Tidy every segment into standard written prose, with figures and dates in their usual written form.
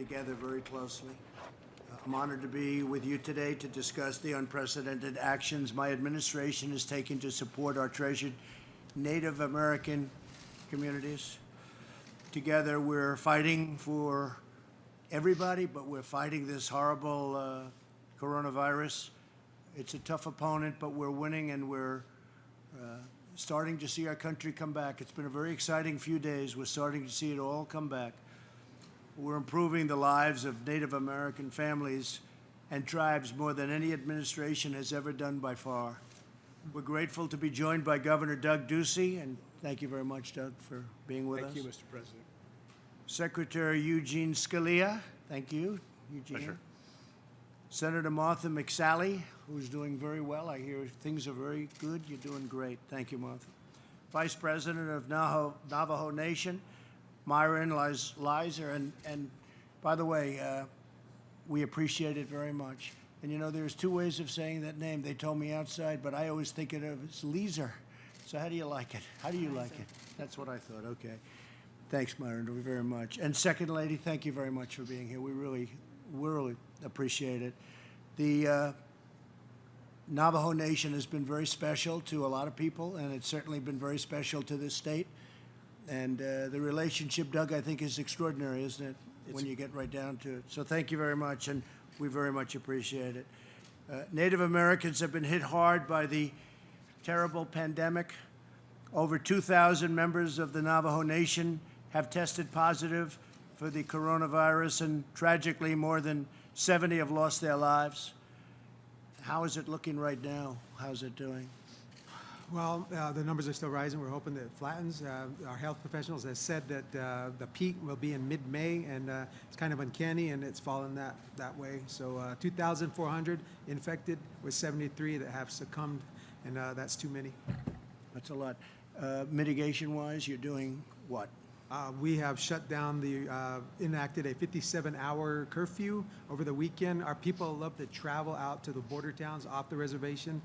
together very closely. I'm honored to be with you today to discuss the unprecedented actions my administration is taking to support our treasured Native American communities. Together, we're fighting for everybody, but we're fighting this horrible coronavirus. It's a tough opponent, but we're winning, and we're starting to see our country come back. It's been a very exciting few days. We're starting to see it all come back. We're improving the lives of Native American families and tribes more than any administration has ever done by far. We're grateful to be joined by Governor Doug Ducey, and thank you very much, Doug, for being with us. Thank you, Mr. President. Secretary Eugene Scalia, thank you, Eugene. Pleasure. Senator Martha McSally, who's doing very well. I hear things are very good. You're doing great. Thank you, Martha. Vice President of Navajo Nation, Myron Lizer, and by the way, we appreciate it very much. And you know, there's two ways of saying that name. They told me outside, but I always think of it as Lizer. So how do you like it? How do you like it? That's what I thought. Okay. Thanks, Myron, very much. And Second Lady, thank you very much for being here. We really appreciate it. The Navajo Nation has been very special to a lot of people, and it's certainly been very special to this state. And the relationship, Doug, I think is extraordinary, isn't it, when you get right down to it? So thank you very much, and we very much appreciate it. Native Americans have been hit hard by the terrible pandemic. Over 2,000 members of the Navajo Nation have tested positive for the coronavirus, and tragically, more than 70 have lost their lives. How is it looking right now? How's it doing? Well, the numbers are still rising. We're hoping that it flattens. Our health professionals have said that the peak will be in mid-May, and it's kind of uncanny, and it's fallen that way. So 2,400 infected with 73 that have succumbed, and that's too many. That's a lot. Mitigation-wise, you're doing what? We have shut down enacted a 57-hour curfew over the weekend. Our people love to travel out to the border towns off the reservation.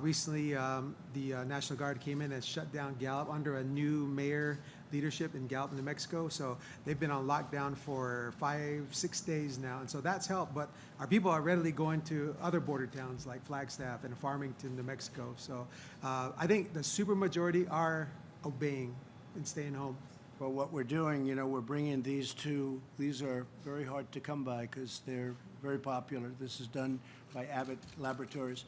Recently, the National Guard came in and shut down Gallup under a new mayor leadership in Gallup, New Mexico. So they've been on lockdown for 5-6 days now, and so that's helped. But our people are readily going to other border towns like Flagstaff and Farmington, New Mexico. So I think the supermajority are obeying and staying home. Well, what we're doing, you know, we're bringing these two. These are very hard to come by because they're very popular. This is done by Abbott Laboratories,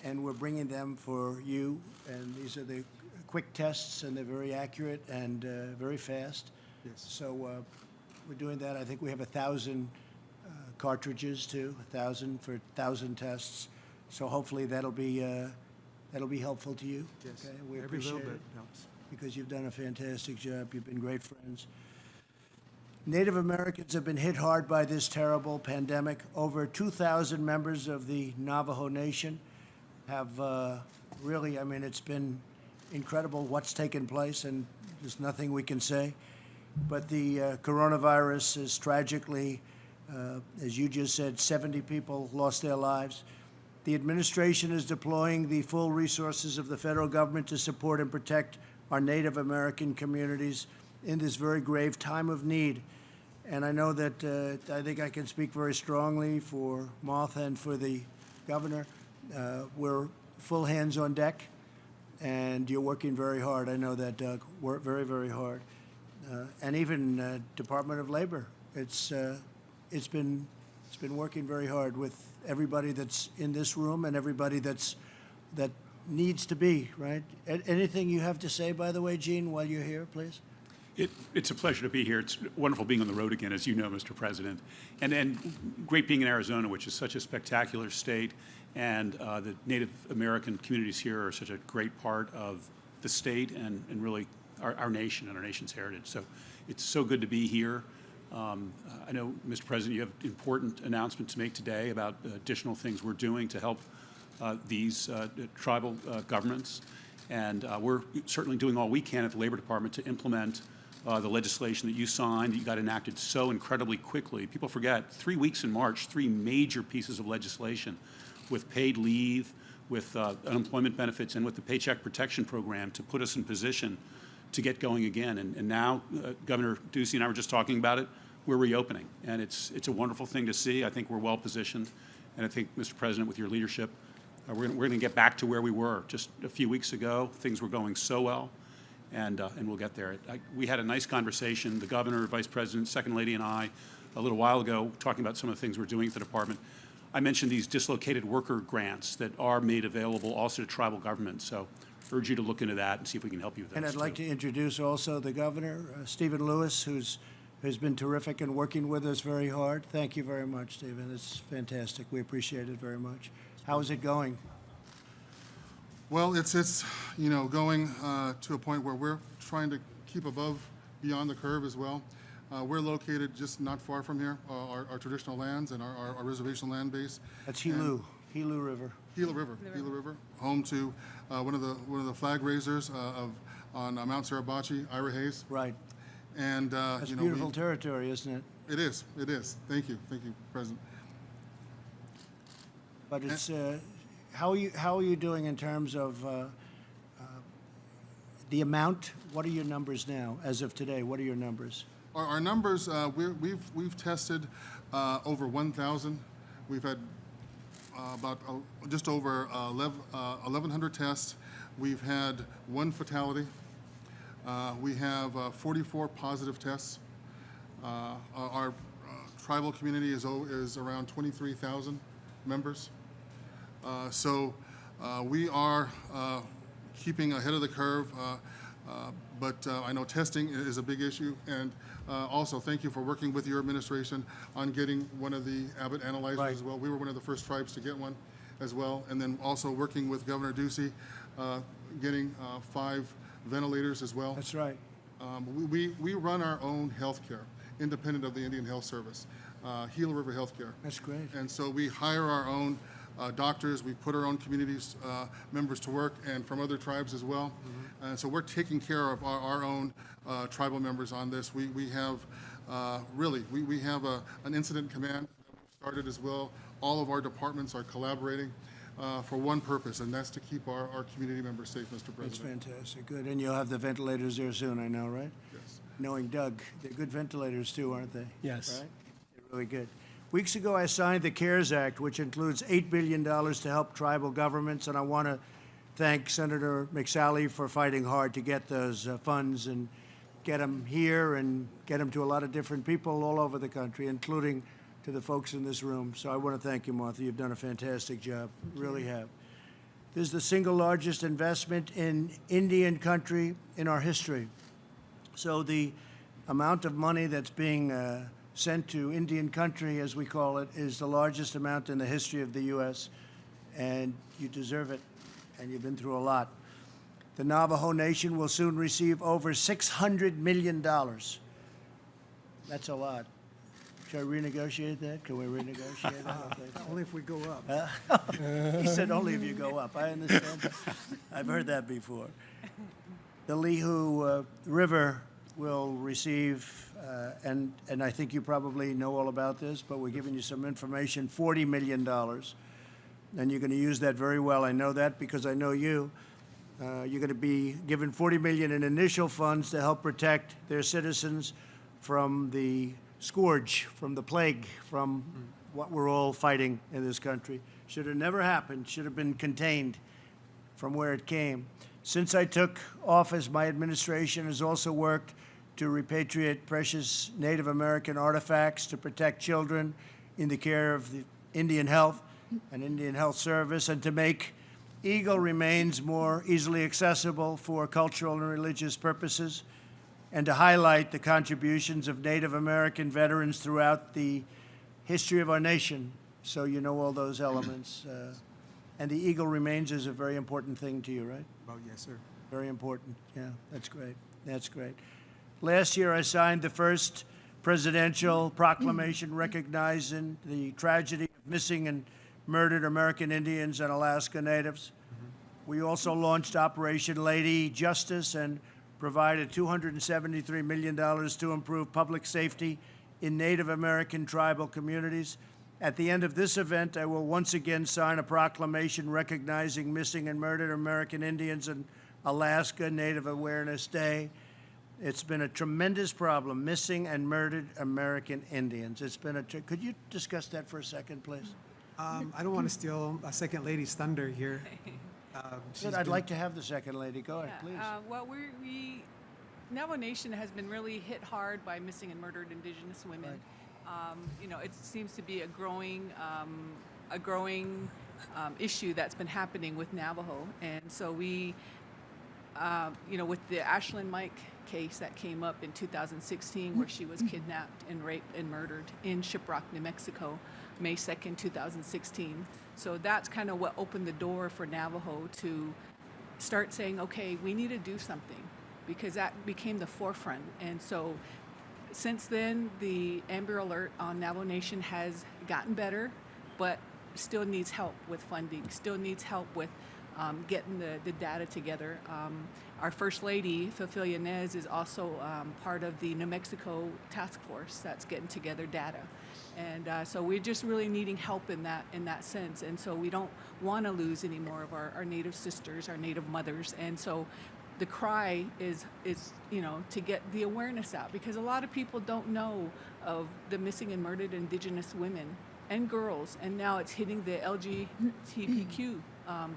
and we're bringing them for you. And these are the quick tests, and they're very accurate and very fast. Yes. So we're doing that. I think we have 1,000 cartridges too, 1,000 for 1,000 tests. So hopefully that'll be helpful to you. Yes. Okay? We Every appreciate little bit it. helps. Because you've done a fantastic job. You've been great friends. Native Americans have been hit hard by this terrible pandemic. Over 2,000 members of the Navajo Nation have really, I mean, it's been incredible what's taken place, and there's nothing we can say. But the coronavirus is tragically, as you just said, 70 people lost their lives. The administration is deploying the full resources of the federal government to support and protect our Native American communities in this very grave time of need. And I know that I think I can speak very strongly for Martha and for the governor. We're full hands on deck, and you're working very hard. I know that, Doug. Work very, very hard. And even Department of Labor. It's been working very hard with everybody that's in this room and everybody that needs to be, right? Anything you have to say, by the way, Gene, while you're here, please? It's a pleasure to be here. It's wonderful being on the road again, as you know, Mr. President. And great being in Arizona, which is such a spectacular state. And the Native American communities here are such a great part of the state and really our nation and our nation's heritage. So it's so good to be here. I know, Mr. President, you have important announcements to make today about additional things we're doing to help these tribal governments, and we're certainly doing all we can at the Labor Department to implement the legislation that you signed, that you got enacted so incredibly quickly. People forget, 3 weeks in March, 3 major pieces of legislation with paid leave, with unemployment benefits, and with the Paycheck Protection Program to put us in position to get going again. And now, Governor Ducey and I were just talking about it, we're reopening. And it's a wonderful thing to see. I think we're well positioned. And I think, Mr. President, with your leadership, we're going to get back to where we were just a few weeks ago. Things were going so well, and we'll get there. We had a nice conversation, the governor, vice president, second lady, and I, a little while ago, talking about some of the things we're doing at the department. I mentioned these dislocated worker grants that are made available also to tribal governments. So urge you to look into that and see if we can help you with that. And I'd like to introduce also the governor, Stephen Lewis, who's been terrific and working with us very hard. Thank you very much, Stephen. It's fantastic. We appreciate it very much. How is it going? Well, it's going to a point where we're trying to keep beyond the curve as well. We're located just not far from here, our traditional lands and our reservation land base. That's Gila River. Gila River, home to one of the flag raisers on Mount Suribachi, Ira Hayes. Right. And That's beautiful territory, isn't it? It is. Thank you, President. But it's how are you doing in terms of the amount? What are your numbers now as of today? What are your numbers? Our numbers, we've tested over 1,000. We've had about just over 1,100 tests. We've had 1 fatality. We have 44 positive tests. Our tribal community is around 23,000 members. So we are keeping ahead of the curve, but I know testing is a big issue, and also thank you for working with your administration on getting one of the Abbott analyzers as well. We were one of the first tribes to get one as well, and then also working with Governor Ducey, getting 5 ventilators as well. That's right. We run our own health care, independent of the Indian Health Service, Gila River Healthcare. That's great. And so we hire our own doctors, we put our own communities members to work, and from other tribes as well. And so we're taking care of our own tribal members on this. We have we have an incident command that we started as well. All of our departments are collaborating for one purpose, and that's to keep our community members safe, Mr. President. That's fantastic. Good. And you'll have the ventilators there soon, I know, right? Yes. Knowing Doug, they're good ventilators too, aren't they? Yes. Right? They're really good. Weeks ago, I signed the CARES Act, which includes $8 billion to help tribal governments, and I want to thank Senator McSally for fighting hard to get those funds and get them here and get them to a lot of different people all over the country, including to the folks in this room. So I want to thank you, Martha. You've done a fantastic job. Really have. This is the single largest investment in Indian country in our history. So the amount of money that's being sent to Indian country, as we call it, is the largest amount in the history of the U.S., and you deserve it, and you've been through a lot. The Navajo Nation will soon receive over $600 million. That's a lot. Should I renegotiate that? Can we renegotiate that? Only if we go up. He said only if you go up. I understand. I've heard that before. The Lihu River will receive, and I think you probably know all about this, but we're giving you some information, $40 million. And you're going to use that very well. I know that because I know you. You're going to be given $40 million in initial funds to help protect their citizens from the scourge, from the plague, from what we're all fighting in this country. Should have never happened, should have been contained from where it came. Since I took office, my administration has also worked to repatriate precious Native American artifacts to protect children in the care of the Indian Health and Indian Health Service, and to make eagle remains more easily accessible for cultural and religious purposes, and to highlight the contributions of Native American veterans throughout the history of our nation. So you know all those elements. And the eagle remains is a very important thing to you, right? Oh, yes, sir. Very important. Yeah, that's great. That's great. Last year, I signed the first presidential proclamation recognizing the tragedy of missing and murdered American Indians and Alaska Natives. We also launched Operation Lady Justice and provided $273 million to improve public safety in Native American tribal communities. At the end of this event, I will once again sign a proclamation recognizing missing and murdered American Indians and Alaska Native Awareness Day. It's been a tremendous problem, missing and murdered American Indians. It's been could you discuss that for a second, please? I don't want to steal a second lady's thunder here. Good, I'd like to have the second lady. Go ahead, please. Well, Navajo Nation has been really hit hard by missing and murdered Indigenous women. Right. It seems to be a growing issue that's been happening with Navajo, and so we, with the Ashlyn Mike case that came up in 2016, where she was kidnapped and raped and murdered in Shiprock, New Mexico, May 2nd, 2016. So that's kind of what opened the door for Navajo to start saying, okay, we need to do something, because that became the forefront. And so since then, the Amber Alert on Navajo Nation has gotten better, but still needs help with funding, still needs help with getting the data together. Our First Lady, Cecilia Nez, is also part of the New Mexico task force that's getting together data. And so we're just really needing help in that sense. And so we don't want to lose any more of our Native sisters, our Native mothers. And so the cry is to get the awareness out, because a lot of people don't know of the missing and murdered Indigenous women and girls, and now it's hitting the LGBTQ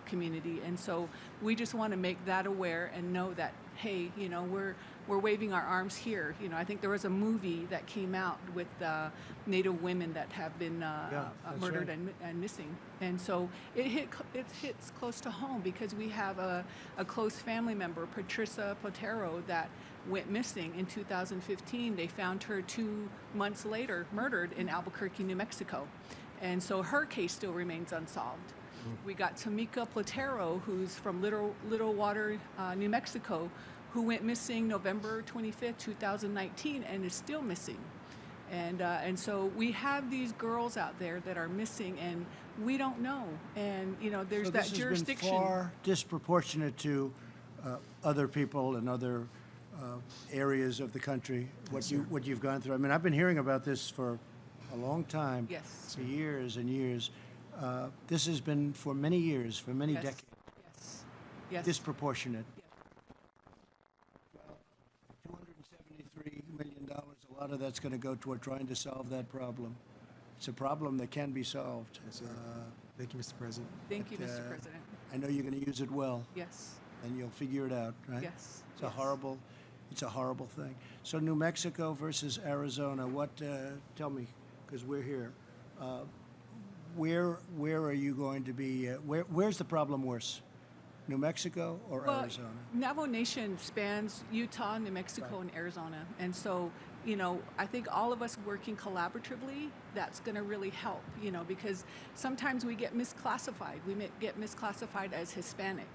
community. And so we just want to make that aware and know that, hey, we're waving our arms here. I think there was a movie that came out with Native women that have been murdered right. and missing. And so it hits close to home, because we have a close family member, Patricia Potero, that went missing in 2015. They found her 2 months later, murdered in Albuquerque, New Mexico. And so her case still remains unsolved. We got Tamika Platero, who's from Little Water, New Mexico, who went missing November 25th, 2019, and is still missing. And so we have these girls out there that are missing, and we don't know. And there's that jurisdiction. Been far disproportionate to other people in other areas of the country. What you've gone through. I mean, I've been hearing about this for a long time. Yes. For years and years. This has been for many years, for many Yes. decades. Yes. Yes. Disproportionate. Well, $273 million, a lot of that's going to go toward trying to solve that problem. It's a problem that can be solved. Yes, sir. Thank you, Mr. President. Thank you, but, Mr. President. I know you're going to use it well, Yes. and you'll figure it out, right? Yes. It's a Yes. horrible thing. So New Mexico versus Arizona, tell me, because we're here. Where are you going to be? Where's the problem worse? New Mexico or Well, Arizona? Navajo Nation spans Utah, New Mexico, and Arizona. And so, I think all of us working collaboratively, that's going to really help, because sometimes we get misclassified. We get misclassified as Hispanic.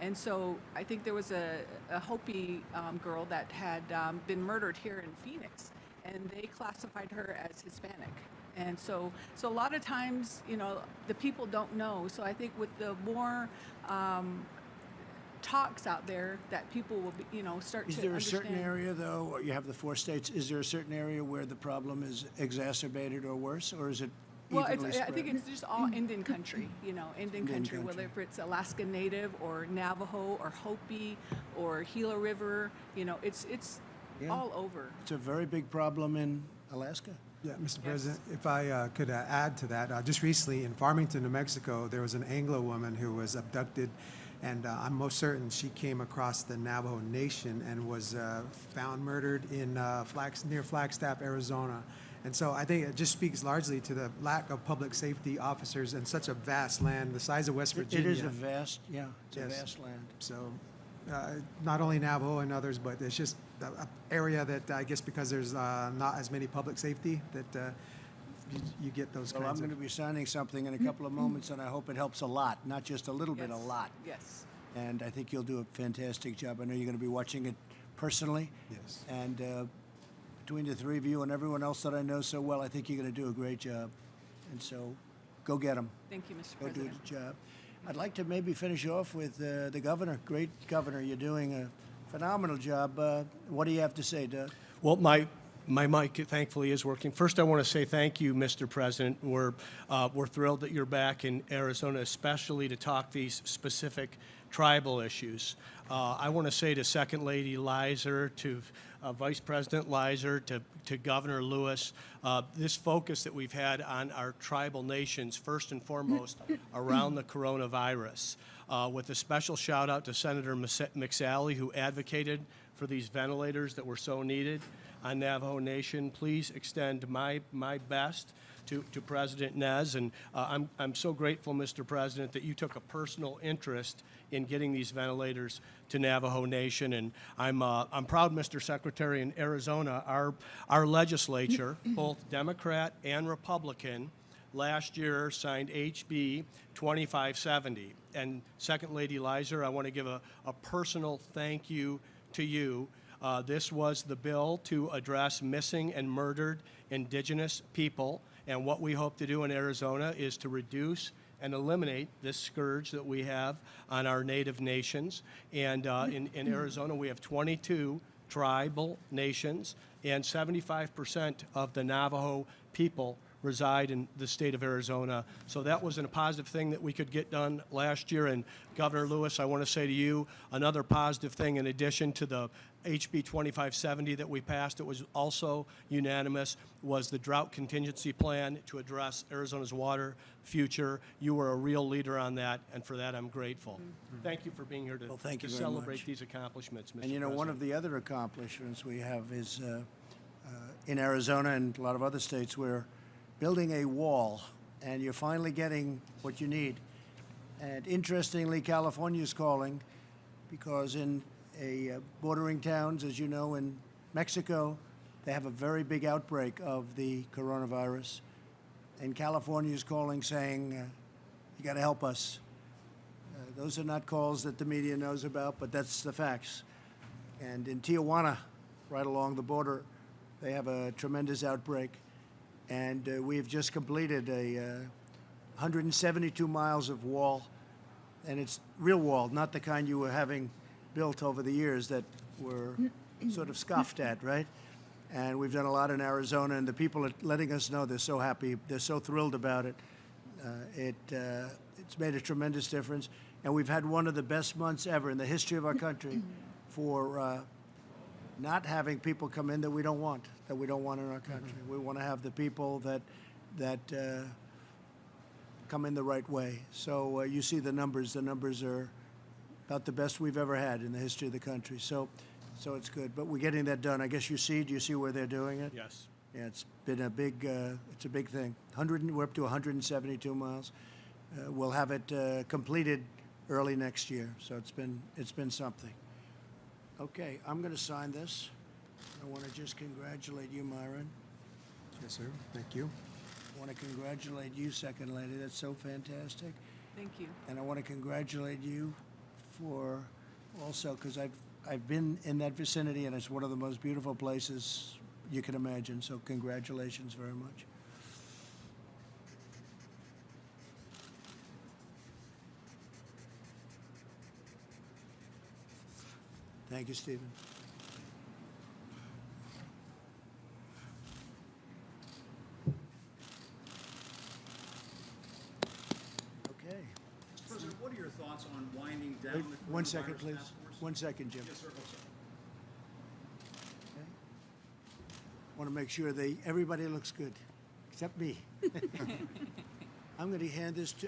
And so I think there was a Hopi girl that had been murdered here in Phoenix, and they classified her as Hispanic. And so a lot of times, the people don't know. So I think with the more talks out there, that people will be, start to Is there a understand. certain area, though, you have the 4 states, is there a certain area where the problem is exacerbated or worse, or is it Well, evenly spread? I think it's just all Indian country, Indian country, whether country. if it's Alaska Native or Navajo or Hopi or Gila River, it's Yeah. all over. It's a very big problem in Alaska. Yeah, Mr. President, if I could add to that, just recently in Farmington, New Mexico, there was an Anglo woman who was abducted, and I'm most certain she came across the Navajo Nation and was found murdered in near Flagstaff, Arizona. And so I think it just speaks largely to the lack of public safety officers in such a vast land, the size of West It Virginia. is a vast, it's a Yes. vast land. So, not only Navajo and others, but it's just an area that I guess because there's not as many public safety that you get those Well, I'm kinds going of. to be signing something in a couple of moments, and I hope it helps a lot, not just a little bit, a Yes. lot. Yes. And I think you'll do a fantastic job. I know you're going to be watching it personally. Yes. And between the 3 of you and everyone else that I know so well, I think you're going to do a great job. And so go get them. Thank you, Mr. Go do President. the job. I'd like to maybe finish off with the governor. Great governor. You're doing a phenomenal job. What do you have to say, Doug? Well, my mic thankfully is working. First, I want to say thank you, Mr. President. We're thrilled that you're back in Arizona, especially to talk these specific tribal issues. I want to say to Second Lady Lizer, to Vice President Lizer, to Governor Lewis, this focus that we've had on our tribal nations, first and foremost, around the coronavirus, with a special shout out to Senator McSally, who advocated for these ventilators that were so needed on Navajo Nation. Please extend my best to President Nez, and I'm so grateful, Mr. President, that you took a personal interest in getting these ventilators to Navajo Nation, and I'm proud, Mr. Secretary. In Arizona, our legislature, both Democrat and Republican, last year signed HB 2570. And Second Lady Lizer, I want to give a personal thank you to you. This was the bill to address missing and murdered Indigenous people. And what we hope to do in Arizona is to reduce and eliminate this scourge that we have on our native nations. And in Arizona, we have 22 tribal nations, and 75% of the Navajo people reside in the state of Arizona. So that was a positive thing that we could get done last year. And Governor Lewis, I want to say to you, another positive thing in addition to the HB 2570 that we passed, it was also unanimous, was the drought contingency plan to address Arizona's water future. You were a real leader on that, and for that I'm grateful. Thank you for being here to, Well, thank you to very celebrate much. these accomplishments, Mr. And you know, one of President. the other accomplishments we have is in Arizona and a lot of other states, we're building a wall, and you're finally getting what you need. And interestingly, California's calling, because in bordering towns, as you know, in Mexico, they have a very big outbreak of the coronavirus. And California is calling, saying, you got to help us. Those are not calls that the media knows about, but that's the facts. And in Tijuana, right along the border, they have a tremendous outbreak. And we have just completed 172 miles of wall, and it's real wall, not the kind you were having built over the years that were sort of scoffed at, right? And we've done a lot in Arizona, and the people are letting us know they're so happy, they're so thrilled about it. It's made a tremendous difference, and we've had one of the best months ever in the history of our country for not having people come in that we don't want in our country. We want to have the people that come in the right way. So you see the numbers. The numbers are about the best we've ever had in the history of the country. So it's good. But we're getting that done. I guess do you see where they're doing it? Yes. Yeah, it's been a big thing. We're up to 172 miles. We'll have it completed early next year. So it's been something. Okay, I'm going to sign this. I want to just congratulate you, Myron. Yes, sir. Thank you. I want to congratulate you, Second Lady. That's so fantastic. Thank you. And I want to congratulate you for also, because I've been in that vicinity, and it's one of the most beautiful places you can imagine. So congratulations very much. Thank you, Stephen. Okay. Mr. President, what are your thoughts on winding down Wait, the 1 second, coronavirus please. task force? 1 second, Jim. Yes, sir. Go, sir. Okay. Want to make sure everybody looks good, except me. I'm going to hand this to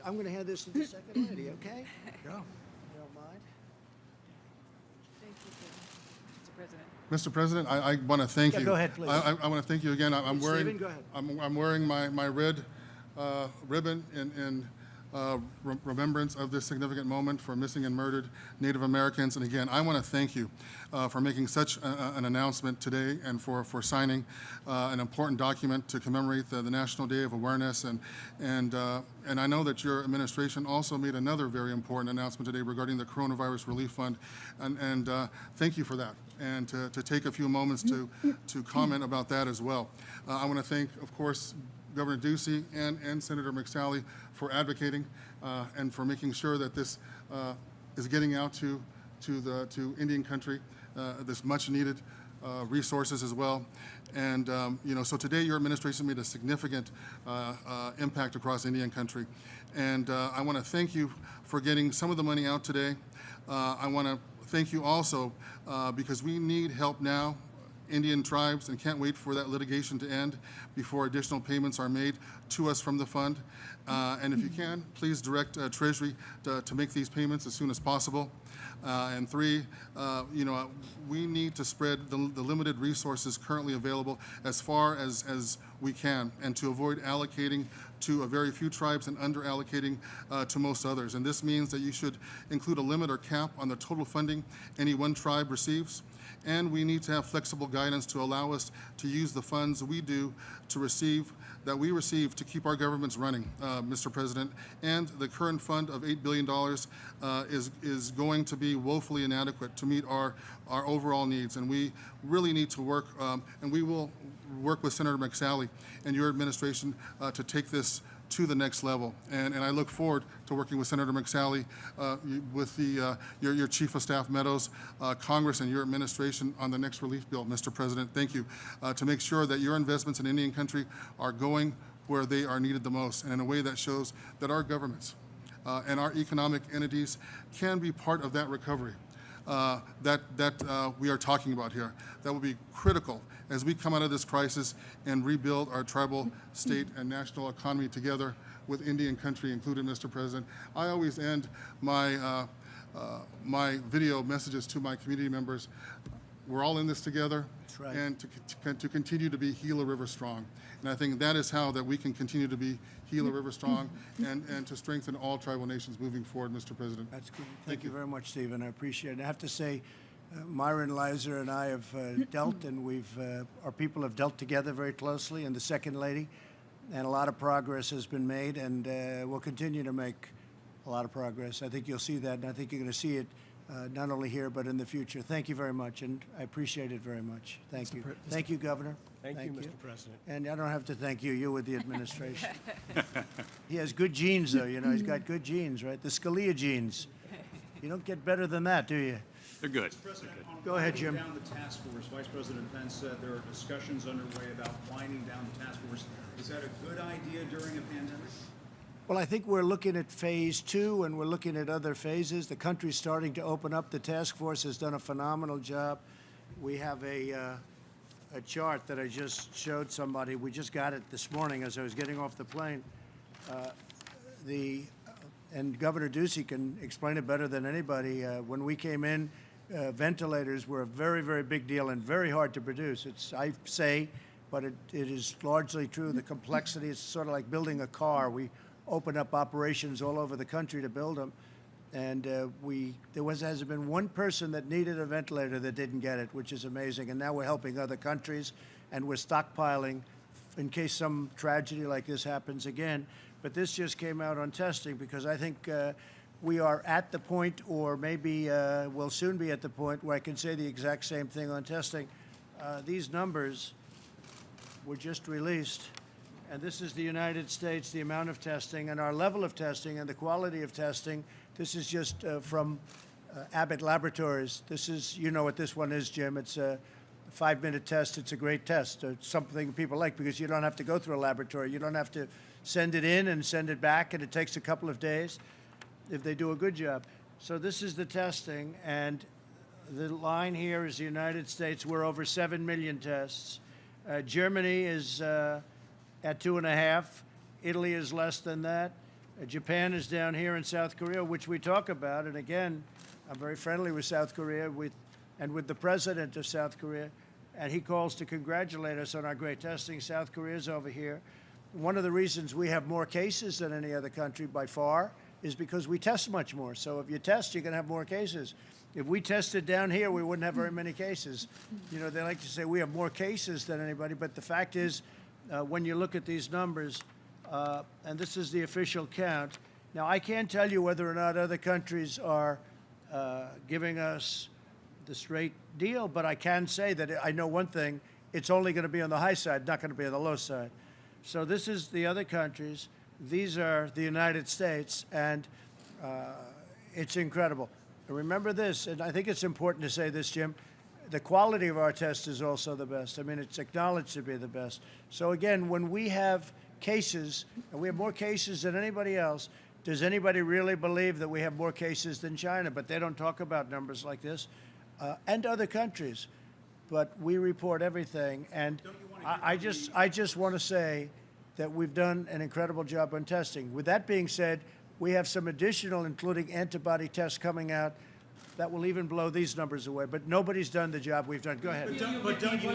the Second Lady. Okay? Go. You don't mind? Thank you, Mr. President. Mr. President, I want to thank Yeah, you. go ahead, please. I want to thank you again. I'm wearing. Stephen, go ahead. I'm wearing my red ribbon in remembrance of this significant moment for missing and murdered Native Americans. And again, I want to thank you for making such an announcement today and for signing an important document to commemorate the National Day of Awareness. And I know that your administration also made another very important announcement today regarding the Coronavirus Relief Fund. And thank you for that. And to take a few moments to comment about that as well. I want to thank, of course, Governor Ducey and Senator McSally for advocating and for making sure that this is getting out to Indian country, this much needed resources as well. And, so today your administration made a significant impact across Indian country. And I want to thank you for getting some of the money out today. I want to thank you also because we need help now, Indian tribes, and can't wait for that litigation to end before additional payments are made to us from the fund. And if you can, please direct Treasury to make these payments as soon as possible. And three, we need to spread the limited resources currently available as far as we can, and to avoid allocating to a very few tribes and under-allocating to most others. And this means that you should include a limit or cap on the total funding any one tribe receives. And we need to have flexible guidance to allow us to use the funds we receive to keep our governments running, Mr. President. And the current fund of $8 billion is going to be woefully inadequate to meet our overall needs. And we really need to work, and we will work with Senator McSally and your administration to take this to the next level. And I look forward to working with Senator McSally, with your Chief of Staff Meadows, Congress, and your administration on the next relief bill, Mr. President. Thank you, to make sure that your investments in Indian country are going where they are needed the most, and in a way that shows that our governments and our economic entities can be part of that recovery that we are talking about here. That will be critical as we come out of this crisis and rebuild our tribal, state, and national economy together with Indian country included, Mr. President. I always end my, my video messages to my community members. We're all in this together. That's right. And to continue to be Gila River strong. And I think that is how that we can continue to be Gila River strong and to strengthen all tribal nations moving forward, Mr. President. That's good. Thank you very much, Stephen. I appreciate it. I have to say, Myron Leiser and I have dealt, and our people have dealt together very closely, and the Second Lady, and a lot of progress has been made, and we'll continue to make a lot of progress. I think you'll see that, and I think you're going to see it not only here but in the future. Thank you very much, and I appreciate it very much. Thank you. Thank you, Governor. Thank you, Mr. President. And I don't have to thank you. You're with the administration. He has good genes, though. He's got good genes, right? The Scalia genes. You don't get better than that, do you? They're good. President, on Go ahead, Jim. winding down the task force, Vice President Pence said there are discussions underway about winding down the task force. Is that a good idea during a pandemic? Well, I think we're looking at phase 2, and we're looking at other phases. The country's starting to open up. The task force has done a phenomenal job. We have a chart that I just showed somebody. We just got it this morning as I was getting off the plane. And Governor Ducey can explain it better than anybody. When we came in, ventilators were a very, very big deal and very hard to produce. I say, but it is largely true. The complexity is sort of like building a car. We opened up operations all over the country to build them. And hasn't been one person that needed a ventilator that didn't get it, which is amazing. And now we're helping other countries, and we're stockpiling in case some tragedy like this happens again. But this just came out on testing, because I think we are at the point, or maybe we'll soon be at the point, where I can say the exact same thing on testing. These numbers were just released, and this is the United States, the amount of testing, and our level of testing, and the quality of testing. This is just from Abbott Laboratories. This is, you know what this one is, Jim. It's a 5-minute test. It's a great test. It's something people like, because you don't have to go through a laboratory. You don't have to send it in and send it back, and it takes a couple of days if they do a good job. So this is the testing, and the line here is the United States. We're over 7 million tests. Germany is at 2.5. Italy is less than that. Japan is down here, in South Korea, which we talk about. And again, I'm very friendly with South Korea and with the president of South Korea. And he calls to congratulate us on our great testing. South Korea's over here. One of the reasons we have more cases than any other country by far is because we test much more. So if you test, you're going to have more cases. If we tested down here, we wouldn't have very many cases. They like to say we have more cases than anybody, but the fact is, when you look at these numbers, and this is the official count. Now, I can't tell you whether or not other countries are giving us the straight deal, but I can say that I know one thing: it's only going to be on the high side, not going to be on the low side. So this is the other countries. These are the United States, and it's incredible. And remember this, and I think it's important to say this, Jim. the quality of our test is also the best. I mean, it's acknowledged to be the best. So again, when we have cases, and we have more cases than anybody else, does anybody really believe that we have more cases than China? But they don't talk about numbers like this, and other countries. But we report everything, and I just want to say that we've done an incredible job on testing. With that being said, we have some additional, including antibody tests coming out that will even blow these numbers away. But nobody's done the job we've done. Go ahead. But don't you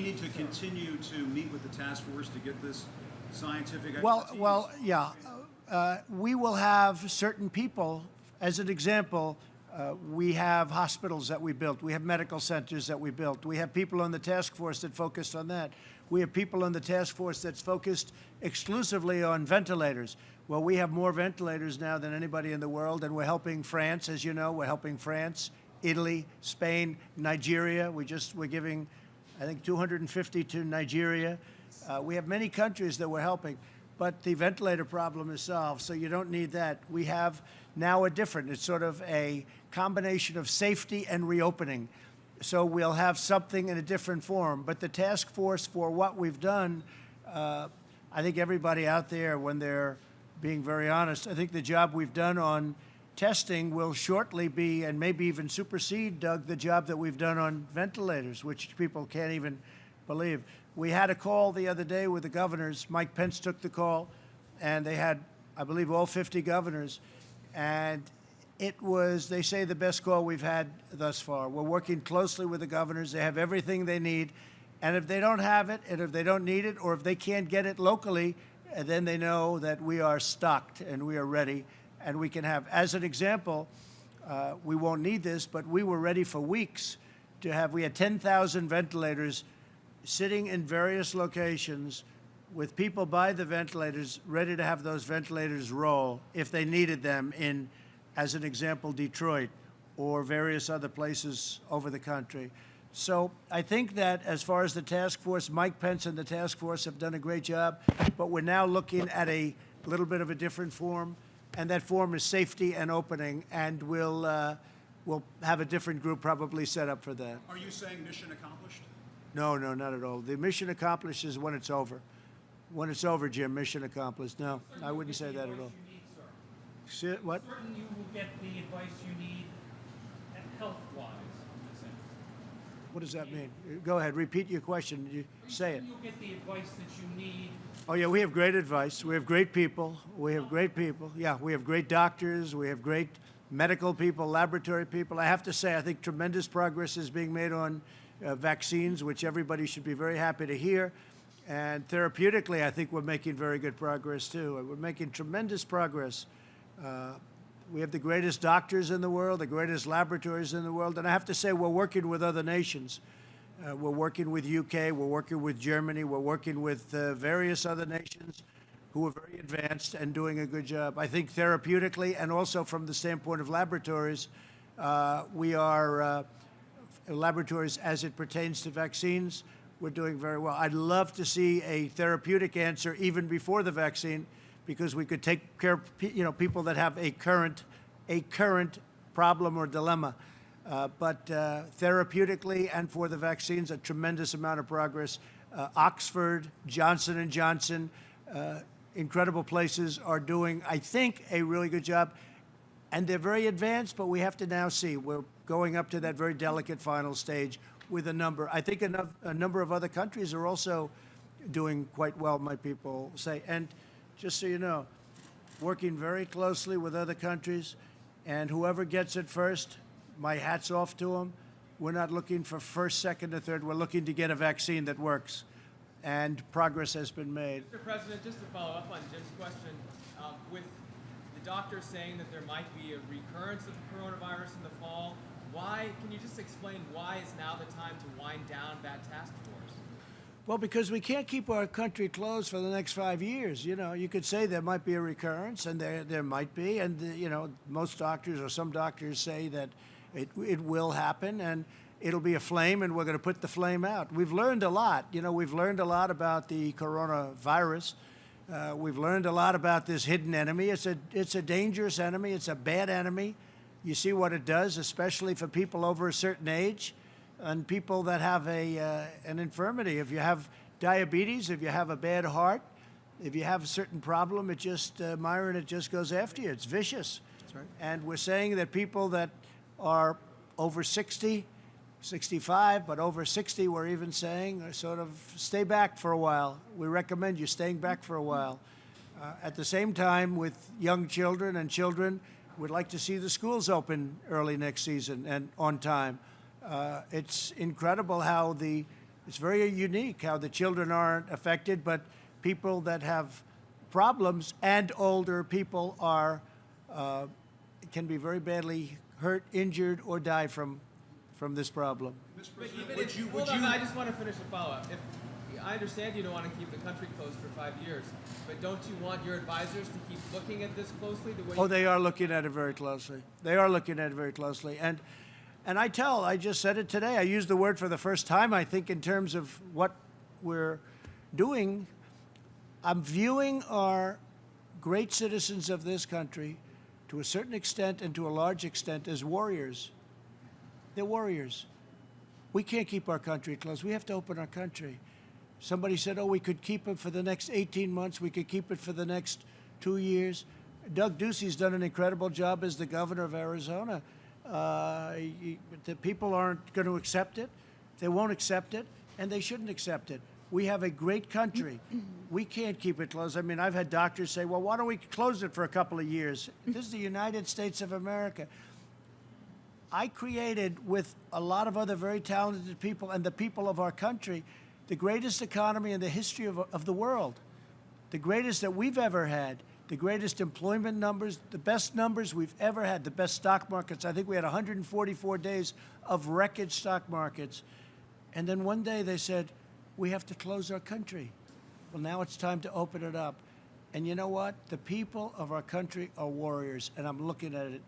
need to continue to meet with the task force to get this scientific expertise? Well, yeah. We will have certain people, as an example, we have hospitals that we built. We have medical centers that we built. We have people on the task force that focused on that. We have people on the task force that's focused exclusively on ventilators. Well, we have more ventilators now than anybody in the world, and we're helping France, as you know. We're helping France, Italy, Spain, Nigeria. We're giving, I think, 250 to Nigeria. We have many countries that we're helping. But the ventilator problem is solved, so you don't need that. We have now it's sort of a combination of safety and reopening. So we'll have something in a different form. But the task force, for what we've done, I think everybody out there, when they're being very honest, I think the job we've done on testing will shortly be, and maybe even supersede, Doug, the job that we've done on ventilators, which people can't even believe. We had a call the other day with the governors. Mike Pence took the call, and they had, I believe, all 50 governors. And it was, they say, the best call we've had thus far. We're working closely with the governors. They have everything they need. And if they don't have it, and if they don't need it, or if they can't get it locally, then they know that we are stocked and we are ready. And we can have, as an example, we won't need this, but we were ready for weeks to have, we had 10,000 ventilators sitting in various locations with people by the ventilators ready to have those ventilators roll if they needed them in, as an example, Detroit or various other places over the country. So I think that as far as the task force, Mike Pence and the task force have done a great job, but we're now looking at a little bit of a different form, and that form is safety and opening, and we'll have a different group probably set up for that. Are you saying mission accomplished? No, not at all. The mission accomplished is when it's over. When it's over, Jim, mission accomplished. No, I wouldn't say that at all. What? Certain you will get the advice you need health-wise in the sense. What does that mean? Go ahead, repeat your question. You say it. You'll get the advice that you need. Oh, yeah, we have great advice. We have great people. We have great people. Yeah, we have great doctors. We have great medical people, laboratory people. I have to say, I think tremendous progress is being made on vaccines, which everybody should be very happy to hear. And therapeutically, I think we're making very good progress, too. We're making tremendous progress. We have the greatest doctors in the world, the greatest laboratories in the world. And I have to say, we're working with other nations. We're working with UK, we're working with Germany, we're working with various other nations who are very advanced and doing a good job. I think therapeutically and also from the standpoint of laboratories, we are laboratories as it pertains to vaccines, we're doing very well. I'd love to see a therapeutic answer even before the vaccine, because we could take care of people that have a current problem or dilemma. But therapeutically and for the vaccines, a tremendous amount of progress. Oxford, Johnson & Johnson, incredible places are doing, I think, a really good job. And they're very advanced, but we have to now see. We're going up to that very delicate final stage with a number. I think a number of other countries are also doing quite well, my people say. And just so you know, working very closely with other countries, and whoever gets it first, my hat's off to them. We're not looking for first, second, or third. We're looking to get a vaccine that works, and progress has been made. Mr. President, just to follow up on Jim's question, with the doctors saying that there might be a recurrence of the coronavirus in the fall, can you just explain why is now the time to wind down that task force? Well, because we can't keep our country closed for the next 5 years. You know, you could say there might be a recurrence, and there might be, and most doctors or some doctors say that it will happen, and it'll be a flame, and we're going to put the flame out. We've learned a lot. We've learned a lot about the coronavirus. We've learned a lot about this hidden enemy. It's a dangerous enemy. It's a bad enemy. You see what it does, especially for people over a certain age. and people that have an infirmity. If you have diabetes, if you have a bad heart, if you have a certain problem, it just, Myron, it just goes after you. It's vicious. That's right. And we're saying that people that are over 60, 65, but over 60, we're even saying, sort of stay back for a while. We recommend you staying back for a while. At the same time, with young children and children, we'd like to see the schools open early next season and on time. It's incredible how it's very unique how the children aren't affected, but people that have problems and older people can be very badly hurt, injured, or die from this problem. But even if, hold on, I just want to finish a follow-up. I understand you don't want to keep the country closed for 5 years, but don't you want your advisors to keep looking at this closely? The way Oh, they are looking at it very closely. They are looking at it very closely. And I just said it today, I used the word for the first time, I think, in terms of what we're doing. I'm viewing our great citizens of this country, to a certain extent and to a large extent, as warriors. They're warriors. We can't keep our country closed. We have to open our country. Somebody said, oh, we could keep it for the next 18 months. We could keep it for the next 2 years. Doug Ducey's done an incredible job as the governor of Arizona. The people aren't going to accept it. They won't accept it, and they shouldn't accept it. We have a great country. We can't keep it closed. I mean, I've had doctors say, well, why don't we close it for a couple of years? This is the United States of America. I created, with a lot of other very talented people and the people of our country, the greatest economy in the history of the world, the greatest that we've ever had, the greatest employment numbers, the best numbers we've ever had, the best stock markets. I think we had 144 days of record stock markets. And then one day they said, we have to close our country. Well, now it's time to open it up. And you know what? The people of our country are warriors, and I'm looking at it.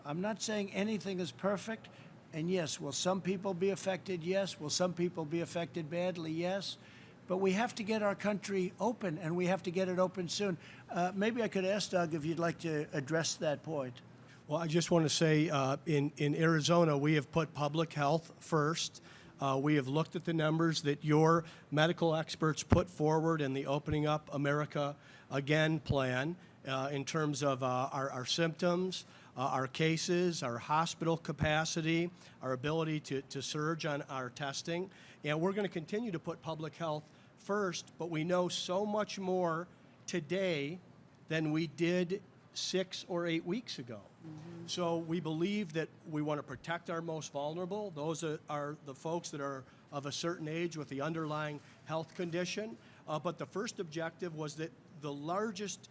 I'm not saying anything is perfect. And yes, will some people be affected? Yes. Will some people be affected badly? Yes. But we have to get our country open, and we have to get it open soon. Maybe I could ask Doug if you'd like to address that point. Well, I just want to say in Arizona, we have put public health first. We have looked at the numbers that your medical experts put forward in the Opening Up America Again plan in terms of our symptoms, our cases, our hospital capacity, our ability to surge on our testing. And we're going to continue to put public health first, but we know so much more today than we did 6 or 8 weeks ago. So we believe that we want to protect our most vulnerable. Those are the folks that are of a certain age with the underlying health condition. But the first objective was that the largest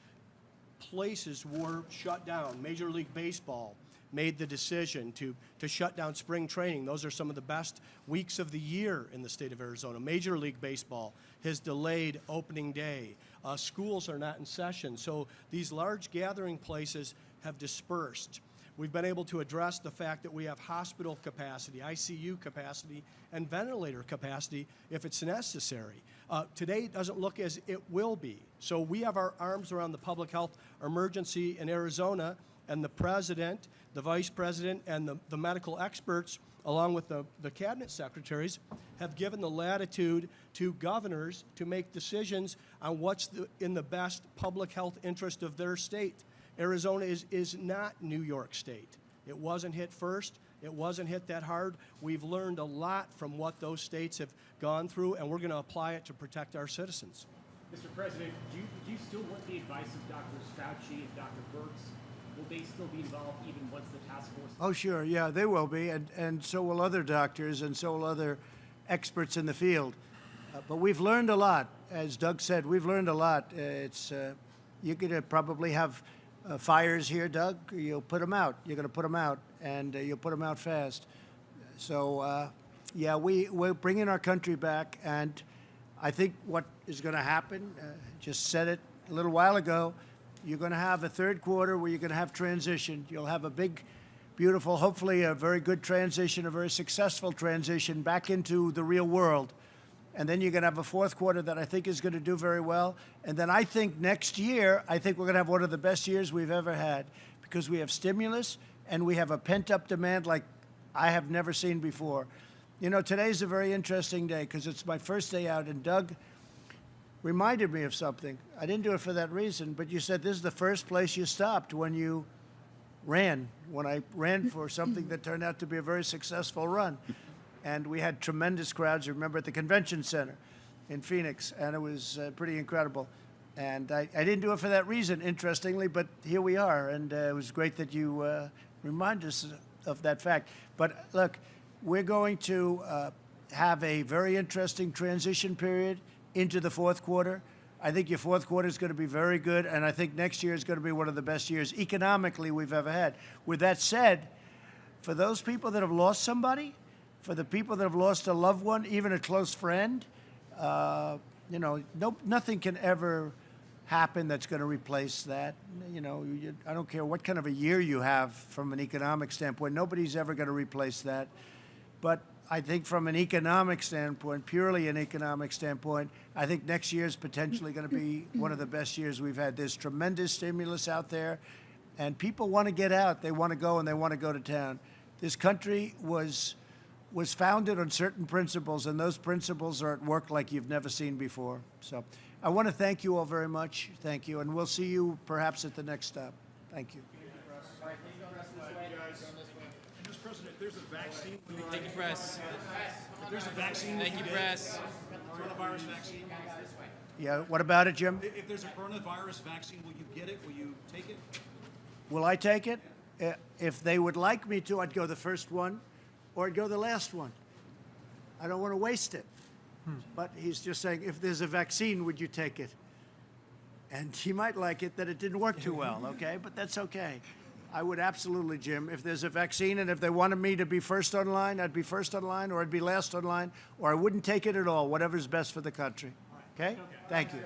places were shut down. Major League Baseball made the decision to shut down spring training. Those are some of the best weeks of the year in the state of Arizona. Major League Baseball has delayed opening day. Schools are not in session. So these large gathering places have dispersed. We've been able to address the fact that we have hospital capacity, ICU capacity, and ventilator capacity if it's necessary. Today it doesn't look as it will be. So we have our arms around the public health emergency in Arizona, and the president, the vice president, and the medical experts, along with the cabinet secretaries, have given the latitude to governors to make decisions on what's in the best public health interest of their state. Arizona is not New York State. It wasn't hit first. It wasn't hit that hard. We've learned a lot from what those states have gone through, and we're going to apply it to protect our citizens. Mr. President, do you still want the advice of Drs. Fauci and Dr. Birx? Will they still be involved even once the task force? Oh, sure. Yeah, they will be. And so will other doctors, and so will other experts in the field. But we've learned a lot. As Doug said, we've learned a lot. You're going to probably have fires here, Doug. You'll put them out. You're going to put them out, and you'll put them out fast. So, yeah, we're bringing our country back, and I think what is going to happen, just said it a little while ago, you're going to have a third quarter where you're going to have transition. You'll have a big, beautiful, hopefully a very good transition, a very successful transition back into the real world. And then you're going to have a fourth quarter that I think is going to do very well. And then I think next year, I think we're going to have one of the best years we've ever had because we have stimulus and we have a pent-up demand like I have never seen before. You know, today's a very interesting day because it's my first day out, and Doug reminded me of something. I didn't do it for that reason, but you said this is the first place you stopped when you ran, when I ran for something that turned out to be a very successful run. And we had tremendous crowds, you remember, at the convention center in Phoenix, and it was pretty incredible. And I didn't do it for that reason, interestingly, but here we are, and it was great that you reminded us of that fact. But look, we're going to have a very interesting transition period into the fourth quarter. I think your fourth quarter is going to be very good, and I think next year is going to be one of the best years economically we've ever had. With that said, for those people that have lost somebody, for the people that have lost a loved one, even a close friend, you know, nothing can ever happen that's going to replace that. You know, I don't care what kind of a year you have from an economic standpoint, nobody's ever going to replace that. But I think from an economic standpoint, purely an economic standpoint, I think next year is potentially going to be one of the best years we've had. There's tremendous stimulus out there, and people want to get out. They want to go, and they want to go to town. This country was founded on certain principles, and those principles are at work like you've never seen before. So I want to thank you all very much. Thank you, and we'll see you perhaps at the next stop. Thank you. Mr. President, if there's a vaccine, Thank you, press. if there's a vaccine, Thank you, press. coronavirus vaccine. Yeah, what about it, Jim? If there's a coronavirus vaccine, will you get it? Will you take it? Will I take it? If they would like me to, I'd go the first one, or I'd go the last one. I don't want to waste it. But he's just saying, if there's a vaccine, would you take it? And he might like it that it didn't work too well, okay? But that's okay. I would absolutely, Jim. If there's a vaccine and if they wanted me to be first online, I'd be first online, or I'd be last online, or I wouldn't take it at all, whatever's best for the country. Okay? Thank you.